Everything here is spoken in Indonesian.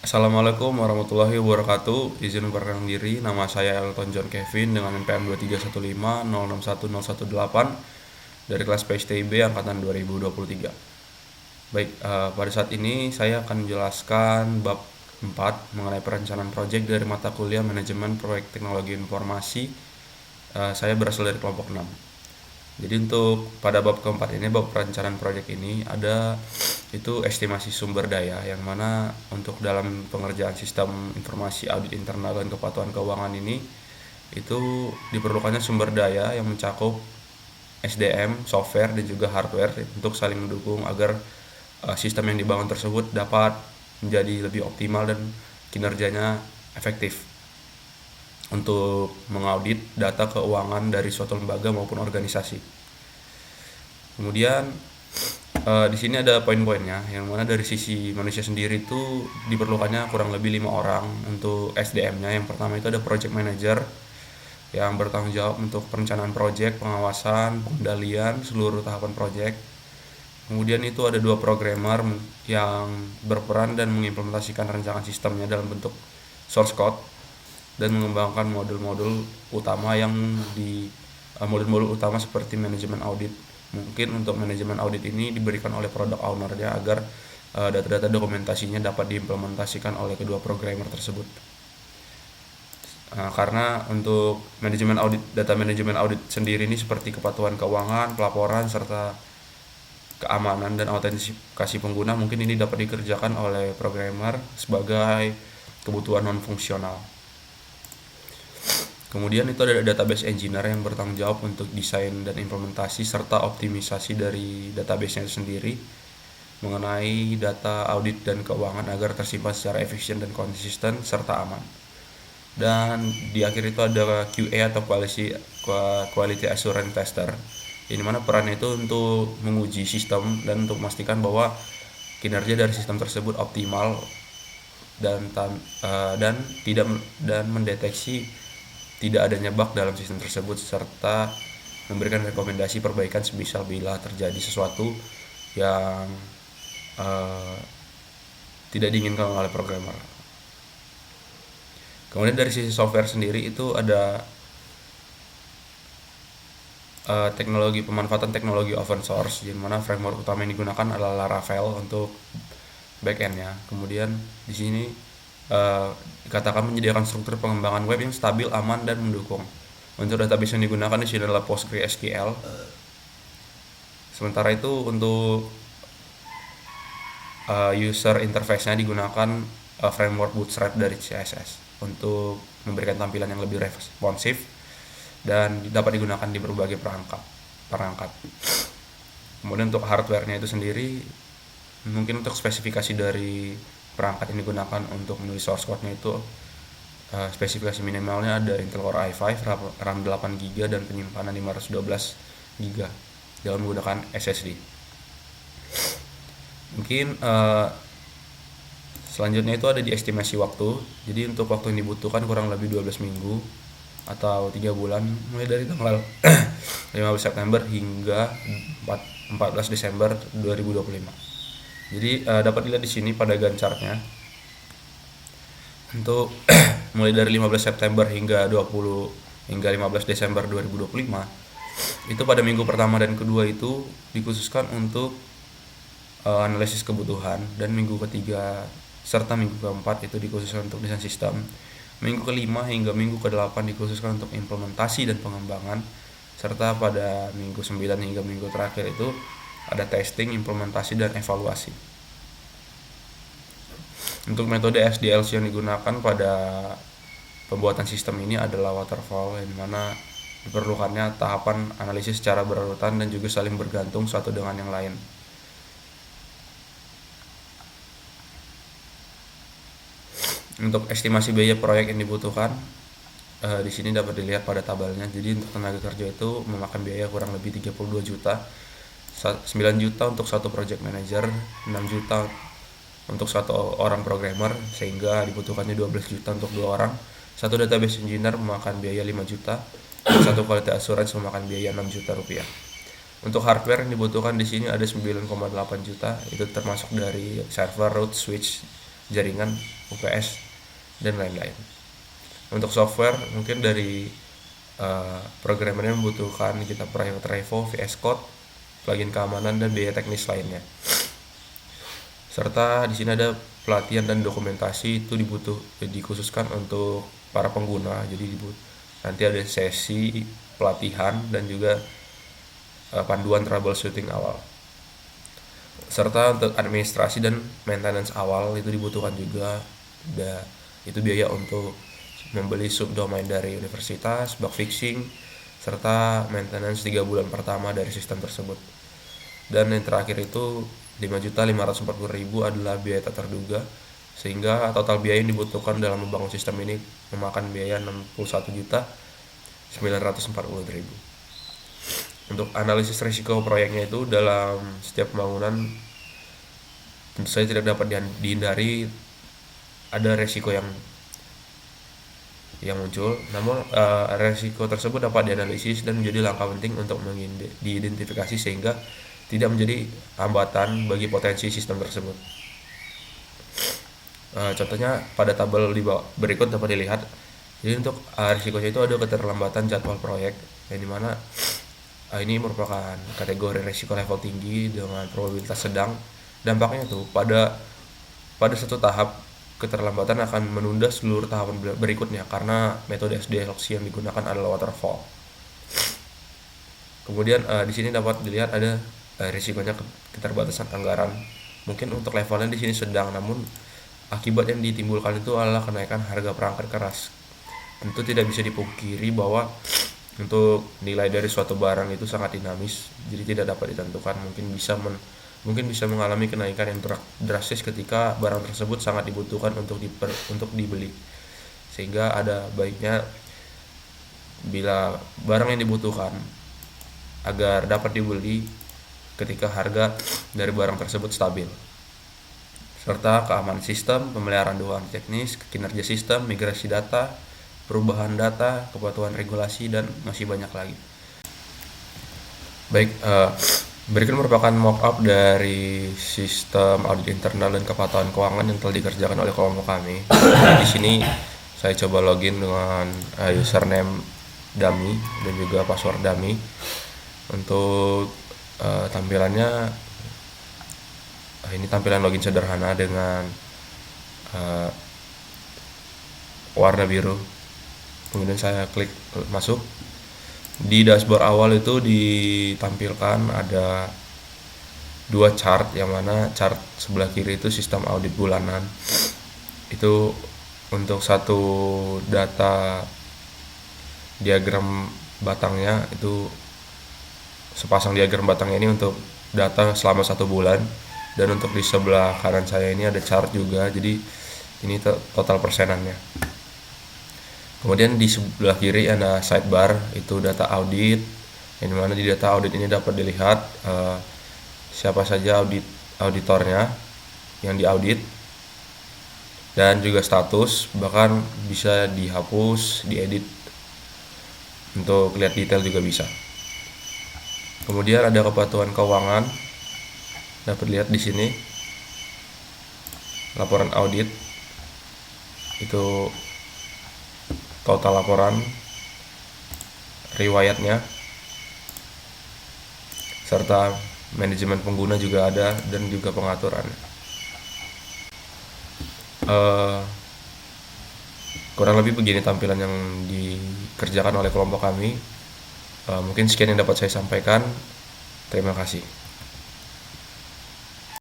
Assalamualaikum warahmatullahi wabarakatuh. Izin memperkenalkan diri, nama saya Elton John Kevin dengan NPM 231506108 dari kelas PSTIB angkatan 2023. Baik, pada saat ini saya akan menjelaskan bab 4 mengenai perencanaan proyek dari mata kuliah Manajemen Proyek Teknologi Informasi. Saya berasal dari kelompok 6. Jadi untuk pada bab keempat ini, bab perencanaan proyek ini ada itu estimasi sumber daya, yang mana untuk dalam pengerjaan sistem informasi audit internal dan kepatuhan keuangan ini itu diperlukannya sumber daya yang mencakup SDM, software dan juga hardware untuk saling mendukung agar sistem yang dibangun tersebut dapat menjadi lebih optimal dan kinerjanya efektif untuk mengaudit data keuangan dari suatu lembaga maupun organisasi. Kemudian di sini ada poin-poinnya, yang mana dari sisi manusia sendiri itu diperlukannya kurang lebih 5 orang untuk SDM-nya. Yang pertama itu ada project manager yang bertanggung jawab untuk perencanaan project, pengawasan, pengendalian seluruh tahapan project. Kemudian itu ada 2 programmer yang berperan dan mengimplementasikan rancangan sistemnya dalam bentuk source code dan mengembangkan modul-modul utama modul-modul utama seperti manajemen audit. Mungkin untuk manajemen audit ini diberikan oleh product owner-nya agar data-data dokumentasinya dapat diimplementasikan oleh kedua programmer tersebut. Karena untuk data manajemen audit sendiri ini seperti kepatuhan keuangan, pelaporan, serta keamanan dan autentikasi pengguna, mungkin ini dapat dikerjakan oleh programmer sebagai kebutuhan non-fungsional. Kemudian itu ada database engineer yang bertanggung jawab untuk desain dan implementasi serta optimisasi dari database-nya sendiri mengenai data audit dan keuangan agar tersimpan secara efisien dan konsisten serta aman. Dan di akhir itu ada QA atau Quality Assurance Tester, ini mana perannya itu untuk menguji sistem dan untuk memastikan bahwa kinerja dari sistem tersebut optimal dan mendeteksi tidak adanya bug dalam sistem tersebut, serta memberikan rekomendasi perbaikan sebisa bila terjadi sesuatu yang tidak diinginkan oleh programmer. Kemudian dari sisi software sendiri itu ada pemanfaatan teknologi open source, di mana framework utama yang digunakan adalah Laravel untuk backend-nya. Kemudian di sini dikatakan menyediakan struktur pengembangan web yang stabil, aman, dan mendukung. Untuk database yang digunakan di sini adalah PostgreSQL. Sementara itu untuk user interface-nya digunakan framework Bootstrap dari CSS untuk memberikan tampilan yang lebih responsif dan dapat digunakan di berbagai perangkat. Kemudian untuk hardware-nya itu sendiri, mungkin untuk spesifikasi dari perangkat yang digunakan untuk menulis source code-nya itu spesifikasi minimalnya ada Intel Core i5, RAM 8GB dan penyimpanan 512GB dalam menggunakan SSD. Mungkin selanjutnya itu ada di estimasi waktu. Jadi untuk waktu yang dibutuhkan kurang lebih 12 minggu atau 3 bulan, mulai dari tanggal 15 September hingga 14 Desember 2025. Jadi dapat dilihat di sini pada Gantt-chartnya. Untuk mulai dari 15 September hingga 15 Desember 2025, itu pada minggu pertama dan kedua itu dikhususkan untuk analisis kebutuhan, dan minggu ketiga serta minggu keempat itu dikhususkan untuk desain sistem. Minggu kelima hingga minggu ke-8 dikhususkan untuk implementasi dan pengembangan, serta pada minggu 9 hingga minggu terakhir itu ada testing, implementasi, dan evaluasi. Untuk metode SDLC yang digunakan pada pembuatan sistem ini adalah waterfall, yang mana diperlukannya tahapan analisis secara berurutan dan juga saling bergantung satu dengan yang lain. Untuk estimasi biaya proyek yang dibutuhkan, di sini dapat dilihat pada tabelnya. Jadi untuk tenaga kerja itu memakan biaya kurang lebih 32 juta, 9 juta untuk satu project manager, 6 juta untuk satu orang programmer, sehingga dibutuhkannya 12 juta untuk 2 orang. Satu database engineer memakan biaya 5 juta, dan satu quality assurance memakan biaya 6 juta rupiah. Untuk hardware yang dibutuhkan di sini ada 9,8 juta, itu termasuk dari server, root, switch, jaringan, UPS, dan lain-lain. Untuk software mungkin dari programmernya membutuhkan GitHub Private Repo, VS Code, plugin keamanan, dan biaya teknis lainnya. Serta di sini ada pelatihan dan dokumentasi itu dikhususkan untuk para pengguna. Jadi nanti ada sesi pelatihan dan juga panduan troubleshooting awal. Serta untuk administrasi dan maintenance awal itu dibutuhkan juga. Itu biaya untuk membeli subdomain dari universitas, bug fixing, serta maintenance 3 bulan pertama dari sistem tersebut. Dan yang terakhir itu 5.540.000 adalah biaya tak terduga, sehingga total biaya yang dibutuhkan dalam membangun sistem ini memakan biaya 61.940.000. Untuk analisis risiko proyeknya itu dalam setiap pembangunan tentu saja tidak dapat dihindari ada risiko yang muncul, namun risiko tersebut dapat dianalisis dan menjadi langkah penting untuk diidentifikasi sehingga tidak menjadi hambatan bagi potensi sistem tersebut. Contohnya pada tabel di bawah berikut dapat dilihat. Jadi untuk risikonya itu ada keterlambatan jadwal proyek, yang dimana ini merupakan kategori risiko level tinggi dengan probabilitas sedang. Dampaknya tuh pada satu tahap keterlambatan akan menunda seluruh tahapan berikutnya karena metode SDLC yang digunakan adalah waterfall. Kemudian di sini dapat dilihat ada risikonya keterbatasan anggaran. Mungkin untuk levelnya di sini sedang, namun akibat yang ditimbulkan itu adalah kenaikan harga perangkat keras. Tentu tidak bisa dipungkiri bahwa untuk nilai dari suatu barang itu sangat dinamis, jadi tidak dapat ditentukan. Mungkin bisa mengalami kenaikan yang drastis ketika barang tersebut sangat dibutuhkan untuk dibeli. Sehingga ada baiknya bila barang yang dibutuhkan agar dapat dibeli ketika harga dari barang tersebut stabil. Serta keamanan sistem, pemeliharaan dokumen teknis, kinerja sistem, migrasi data, perubahan data, kepatuhan regulasi, dan masih banyak lagi. Baik, berikut merupakan mock-up dari sistem audit internal dan kepatuhan keuangan yang telah dikerjakan oleh kelompok kami. Di sini saya coba login dengan username dummy dan juga password dummy. Untuk tampilannya, ini tampilan login sederhana dengan warna biru. Kemudian saya klik masuk. Di dashboard awal itu ditampilkan ada 2 chart, yang mana chart sebelah kiri itu sistem audit bulanan. Itu untuk satu data diagram batangnya, itu sepasang diagram batangnya ini untuk data selama 1 bulan. Dan untuk di sebelah kanan saya ini ada chart juga, jadi ini total persenannya. Kemudian di sebelah kiri ada sidebar, itu data audit, yang dimana di data audit ini dapat dilihat siapa saja auditornya yang diaudit, dan juga status, bahkan bisa dihapus, diedit, untuk lihat detail juga bisa. Kemudian ada kepatuhan keuangan, dapat lihat di sini laporan audit, itu total laporan, riwayatnya, serta manajemen pengguna juga ada, dan juga pengaturan. Kurang lebih begini tampilan yang dikerjakan oleh kelompok kami. Mungkin sekian yang dapat saya sampaikan. Terima kasih.